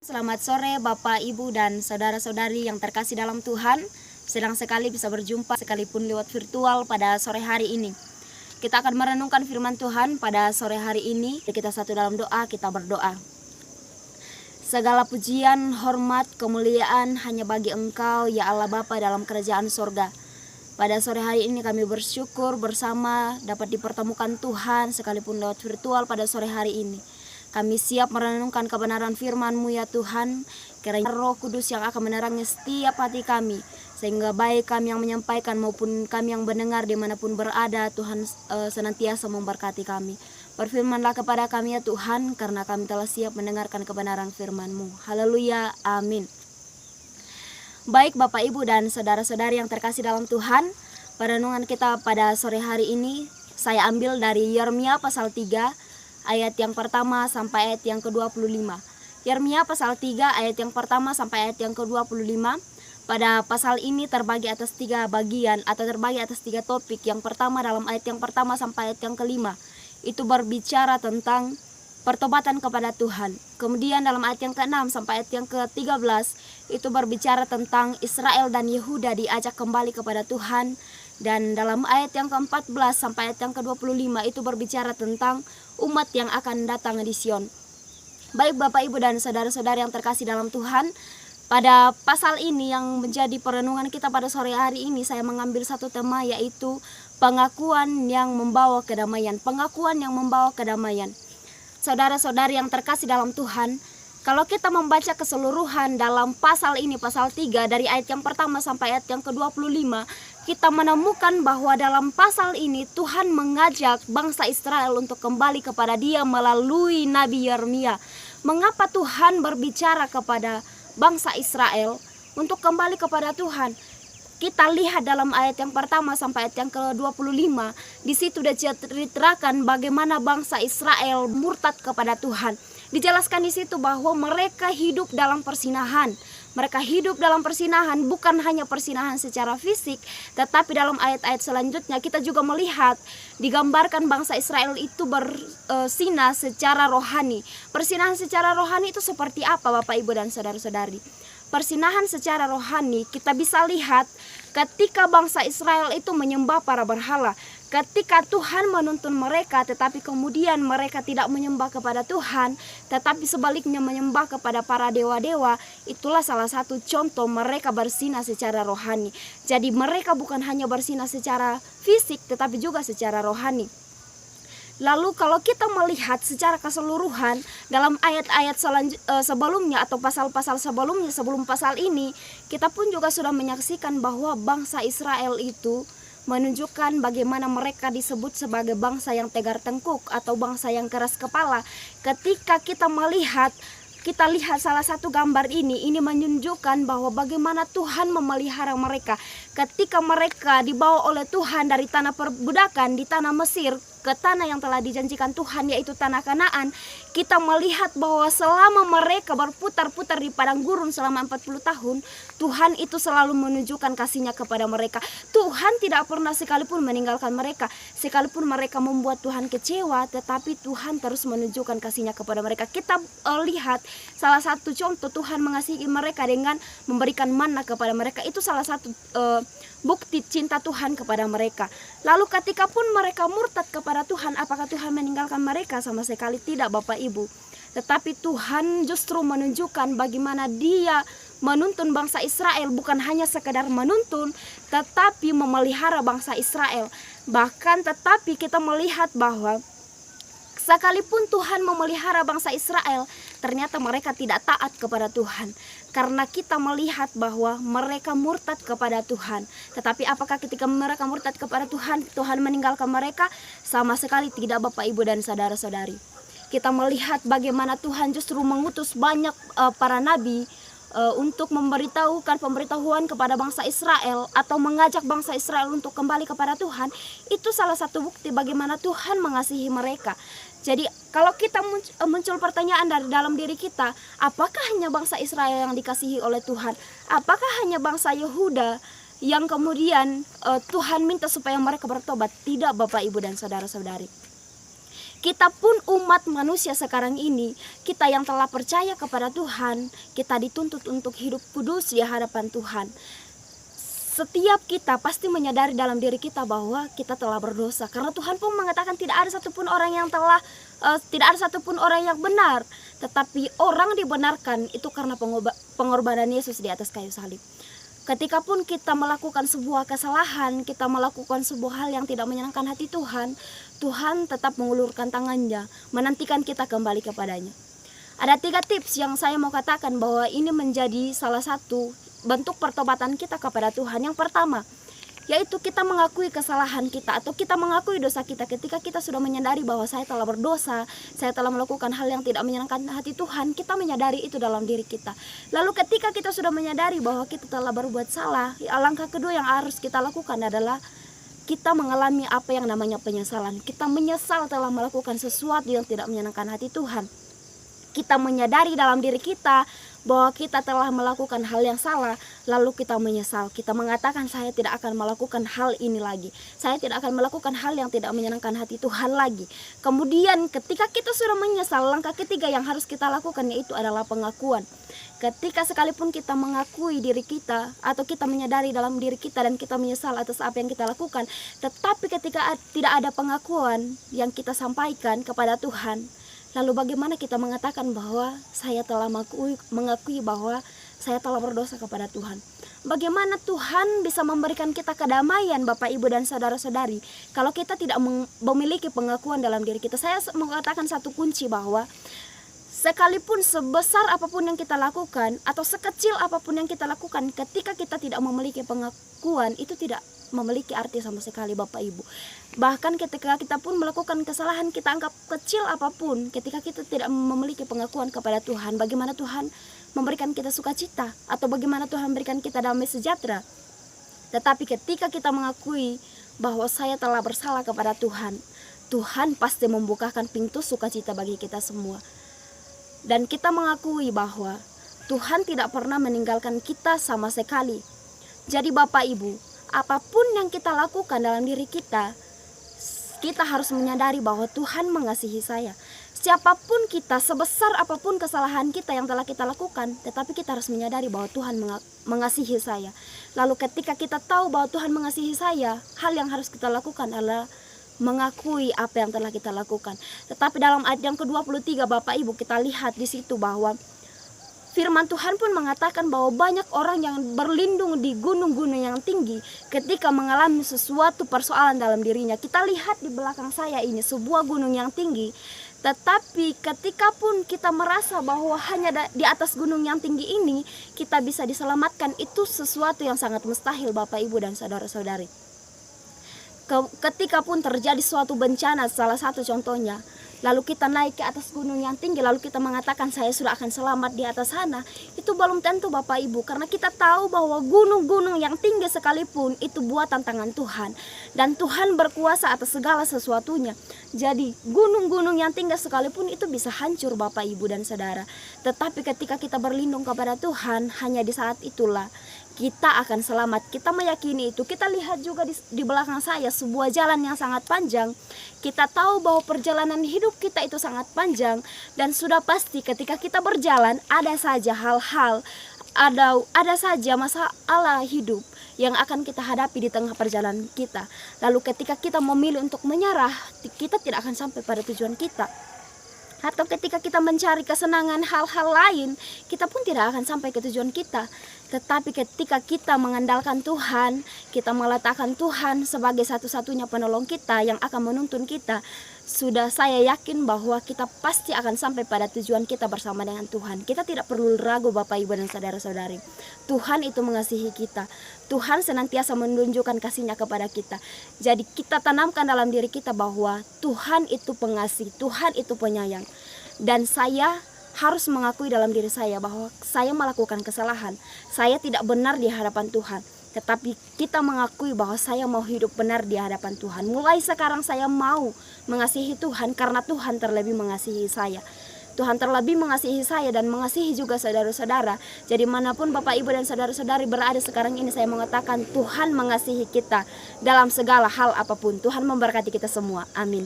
Selamat sore Bapak, Ibu, dan saudara-saudari yang terkasih dalam Tuhan. Senang sekali bisa berjumpa sekalipun lewat virtual pada sore hari ini. Kita akan merenungkan firman Tuhan pada sore hari ini. Kita satu dalam doa, kita berdoa. Segala pujian, hormat, kemuliaan hanya bagi Engkau, ya Allah Bapa dalam kerajaan sorga. Pada sore hari ini kami bersyukur bersama dapat dipertemukan Tuhan sekalipun lewat virtual pada sore hari ini. Kami siap merenungkan kebenaran firman-Mu ya Tuhan. Kiranya Roh Kudus yang akan menerangi setiap hati kami, sehingga baik kami yang menyampaikan maupun kami yang mendengar dimanapun berada, Tuhan senantiasa memberkati kami. Berfirmanlah kepada kami ya Tuhan, karena kami telah siap mendengarkan kebenaran firman-Mu. Haleluya, amin. Baik Bapak, Ibu, dan saudara-saudari yang terkasih dalam Tuhan, perenungan kita pada sore hari ini saya ambil dari Yeremia pasal 3 ayat yang pertama sampai ayat yang ke-25. Yeremia pasal 3 ayat yang pertama sampai ayat yang ke-25. Pada pasal ini terbagi atas 3 bagian atau terbagi atas 3 topik. Yang pertama dalam ayat yang pertama sampai ayat yang ke-5 itu berbicara tentang pertobatan kepada Tuhan. Kemudian dalam ayat yang ke-6 sampai ayat yang ke-13 itu berbicara tentang Israel dan Yehuda diajak kembali kepada Tuhan. Dan dalam ayat yang ke-14 sampai ayat yang ke-25 itu berbicara tentang umat yang akan datang di Sion. Baik Bapak, Ibu, dan saudara-saudari yang terkasih dalam Tuhan, pada pasal ini yang menjadi perenungan kita pada sore hari ini, saya mengambil satu tema, yaitu pengakuan yang membawa kedamaian. Pengakuan yang membawa kedamaian. Saudara-saudari yang terkasih dalam Tuhan, kalau kita membaca keseluruhan dalam pasal ini, pasal 3, dari ayat yang pertama sampai ayat yang ke-25, kita menemukan bahwa dalam pasal ini Tuhan mengajak bangsa Israel untuk kembali kepada Dia melalui Nabi Yeremia. Mengapa Tuhan berbicara kepada bangsa Israel untuk kembali kepada Tuhan? Kita lihat dalam ayat yang pertama sampai ayat yang ke-25, di situ diceritakan bagaimana bangsa Israel murtad kepada Tuhan. Dijelaskan di situ bahwa mereka hidup dalam persinahan. Mereka hidup dalam persinahan, bukan hanya persinahan secara fisik, tetapi dalam ayat-ayat selanjutnya kita juga melihat digambarkan bangsa Israel itu bersinah secara rohani. Persinahan secara rohani itu seperti apa Bapak, Ibu, dan saudara-saudari? Persinahan secara rohani kita bisa lihat ketika bangsa Israel itu menyembah para berhala. Ketika Tuhan menuntun mereka, tetapi kemudian mereka tidak menyembah kepada Tuhan, tetapi sebaliknya menyembah kepada para dewa-dewa, itulah salah satu contoh mereka bersinah secara rohani. Jadi mereka bukan hanya bersinah secara fisik, tetapi juga secara rohani. Lalu kalau kita melihat secara keseluruhan dalam ayat-ayat sebelumnya atau pasal-pasal sebelumnya, sebelum pasal ini, kita pun juga sudah menyaksikan bahwa bangsa Israel itu menunjukkan bagaimana mereka disebut sebagai bangsa yang tegar tengkuk atau bangsa yang keras kepala. Ketika kita lihat salah satu gambar ini menunjukkan bahwa bagaimana Tuhan memelihara mereka. Ketika mereka dibawa oleh Tuhan dari tanah perbudakan di tanah Mesir ke tanah yang telah dijanjikan Tuhan, yaitu tanah Kanaan, kita melihat bahwa selama mereka berputar-putar di padang gurun selama 40 tahun, Tuhan itu selalu menunjukkan kasih-Nya kepada mereka. Tuhan tidak pernah sekalipun meninggalkan mereka. Sekalipun mereka membuat Tuhan kecewa, tetapi Tuhan terus menunjukkan kasih-Nya kepada mereka. Kita lihat salah satu contoh Tuhan mengasihi mereka dengan memberikan manna kepada mereka. Itu salah satu bukti cinta Tuhan kepada mereka. Lalu ketika pun mereka murtad kepada Tuhan, apakah Tuhan meninggalkan mereka? Sama sekali tidak Bapak, Ibu. Tetapi Tuhan justru menunjukkan bagaimana Dia menuntun bangsa Israel, bukan hanya sekedar menuntun, tetapi memelihara bangsa Israel. Bahkan tetapi kita melihat bahwa sekalipun Tuhan memelihara bangsa Israel, ternyata mereka tidak taat kepada Tuhan. Karena kita melihat bahwa mereka murtad kepada Tuhan. Tetapi apakah ketika mereka murtad kepada Tuhan, Tuhan meninggalkan mereka? Sama sekali tidak Bapak, Ibu, dan saudara-saudari. Kita melihat bagaimana Tuhan justru mengutus banyak para nabi untuk memberitahukan pemberitahuan kepada bangsa Israel atau mengajak bangsa Israel untuk kembali kepada Tuhan. Itu salah satu bukti bagaimana Tuhan mengasihi mereka. Jadi kalau kita muncul pertanyaan dari dalam diri kita, apakah hanya bangsa Israel yang dikasihi oleh Tuhan? Apakah hanya bangsa Yehuda yang kemudian Tuhan minta supaya mereka bertobat? Tidak Bapak, Ibu, dan saudara-saudari. Kita pun umat manusia sekarang ini, kita yang telah percaya kepada Tuhan, kita dituntut untuk hidup kudus di hadapan Tuhan. Setiap kita pasti menyadari dalam diri kita bahwa kita telah berdosa, karena Tuhan pun mengatakan tidak ada satupun orang yang benar, tetapi orang dibenarkan itu karena pengorbanan Yesus di atas kayu salib. Ketika pun kita melakukan sebuah kesalahan, kita melakukan sebuah hal yang tidak menyenangkan hati Tuhan, Tuhan tetap mengulurkan tangannya, menantikan kita kembali kepadanya. Ada 3 tips yang saya mau katakan bahwa ini menjadi salah satu bentuk pertobatan kita kepada Tuhan. Yang pertama, yaitu kita mengakui kesalahan kita atau kita mengakui dosa kita. Ketika kita sudah menyadari bahwa saya telah berdosa, saya telah melakukan hal yang tidak menyenangkan hati Tuhan, kita menyadari itu dalam diri kita. Lalu ketika kita sudah menyadari bahwa kita telah berbuat salah, langkah kedua yang harus kita lakukan adalah kita mengalami apa yang namanya penyesalan. Kita menyesal telah melakukan sesuatu yang tidak menyenangkan hati Tuhan. Kita menyadari dalam diri kita bahwa kita telah melakukan hal yang salah, lalu kita menyesal. Kita mengatakan saya tidak akan melakukan hal ini lagi. Saya tidak akan melakukan hal yang tidak menyenangkan hati Tuhan lagi. Kemudian ketika kita sudah menyesal, langkah ketiga yang harus kita lakukan yaitu adalah pengakuan. Ketika sekalipun kita mengakui diri kita atau kita menyadari dalam diri kita dan kita menyesal atas apa yang kita lakukan, tetapi ketika tidak ada pengakuan yang kita sampaikan kepada Tuhan, lalu bagaimana kita mengatakan bahwa saya telah mengakui bahwa saya telah berdosa kepada Tuhan? Bagaimana Tuhan bisa memberikan kita kedamaian, Bapak, Ibu, dan saudara-saudari, kalau kita tidak memiliki pengakuan dalam diri kita? Saya mengatakan satu kunci bahwa sekalipun sebesar apapun yang kita lakukan atau sekecil apapun yang kita lakukan, ketika kita tidak memiliki pengakuan, itu tidak memiliki arti sama sekali, Bapak Ibu. Bahkan ketika kita pun melakukan kesalahan, kita anggap kecil apapun, ketika kita tidak memiliki pengakuan kepada Tuhan, bagaimana Tuhan memberikan kita sukacita atau bagaimana Tuhan memberikan kita damai sejahtera? Tetapi ketika kita mengakui bahwa saya telah bersalah kepada Tuhan, Tuhan pasti membukakan pintu sukacita bagi kita semua. Dan kita mengakui bahwa Tuhan tidak pernah meninggalkan kita sama sekali. Jadi Bapak Ibu, apapun yang kita lakukan dalam diri kita, kita harus menyadari bahwa Tuhan mengasihi saya. Siapapun kita, sebesar apapun kesalahan kita yang telah kita lakukan, tetapi kita harus menyadari bahwa Tuhan mengasihi saya. Lalu ketika kita tahu bahwa Tuhan mengasihi saya, hal yang harus kita lakukan adalah mengakui apa yang telah kita lakukan. Tetapi dalam ayat yang ke-23, Bapak Ibu, kita lihat di situ bahwa firman Tuhan pun mengatakan bahwa banyak orang yang berlindung di gunung-gunung yang tinggi ketika mengalami sesuatu persoalan dalam dirinya. Kita lihat di belakang saya ini sebuah gunung yang tinggi, tetapi ketika pun kita merasa bahwa hanya di atas gunung yang tinggi ini kita bisa diselamatkan, itu sesuatu yang sangat mustahil, Bapak, Ibu, dan saudara-saudari. Ketika pun terjadi suatu bencana, salah satu contohnya, lalu kita naik ke atas gunung yang tinggi, lalu kita mengatakan saya sudah akan selamat di atas sana, itu belum tentu, Bapak Ibu, karena kita tahu bahwa gunung-gunung yang tinggi sekalipun itu buatan tangan Tuhan, dan Tuhan berkuasa atas segala sesuatunya. Jadi gunung-gunung yang tinggi sekalipun itu bisa hancur, Bapak, Ibu, dan saudara. Tetapi ketika kita berlindung kepada Tuhan, hanya di saat itulah kita akan selamat. Kita meyakini itu. Kita lihat juga di belakang saya sebuah jalan yang sangat panjang. Kita tahu bahwa perjalanan hidup kita itu sangat panjang, dan sudah pasti ketika kita berjalan ada saja hal-hal, ada saja masalah hidup yang akan kita hadapi di tengah perjalanan kita. Lalu ketika kita memilih untuk menyerah, kita tidak akan sampai pada tujuan kita. Atau ketika kita mencari kesenangan hal-hal lain, kita pun tidak akan sampai ke tujuan kita. Tetapi ketika kita mengandalkan Tuhan, kita meletakkan Tuhan sebagai satu-satunya penolong kita yang akan menuntun kita, sudah saya yakin bahwa kita pasti akan sampai pada tujuan kita bersama dengan Tuhan. Kita tidak perlu ragu, Bapak, Ibu, dan saudara-saudari. Tuhan itu mengasihi kita. Tuhan senantiasa menunjukkan kasih-Nya kepada kita. Jadi kita tanamkan dalam diri kita bahwa Tuhan itu pengasih, Tuhan itu penyayang. Dan saya harus mengakui dalam diri saya bahwa saya melakukan kesalahan. Saya tidak benar di hadapan Tuhan. Tetapi kita mengakui bahwa saya mau hidup benar di hadapan Tuhan. Mulai sekarang saya mau mengasihi Tuhan karena Tuhan terlebih mengasihi saya. Tuhan terlebih mengasihi saya dan mengasihi juga saudara-saudara. Jadi manapun Bapak, Ibu, dan saudara-saudari berada sekarang ini, saya mengatakan Tuhan mengasihi kita dalam segala hal apapun. Tuhan memberkati kita semua. Amin.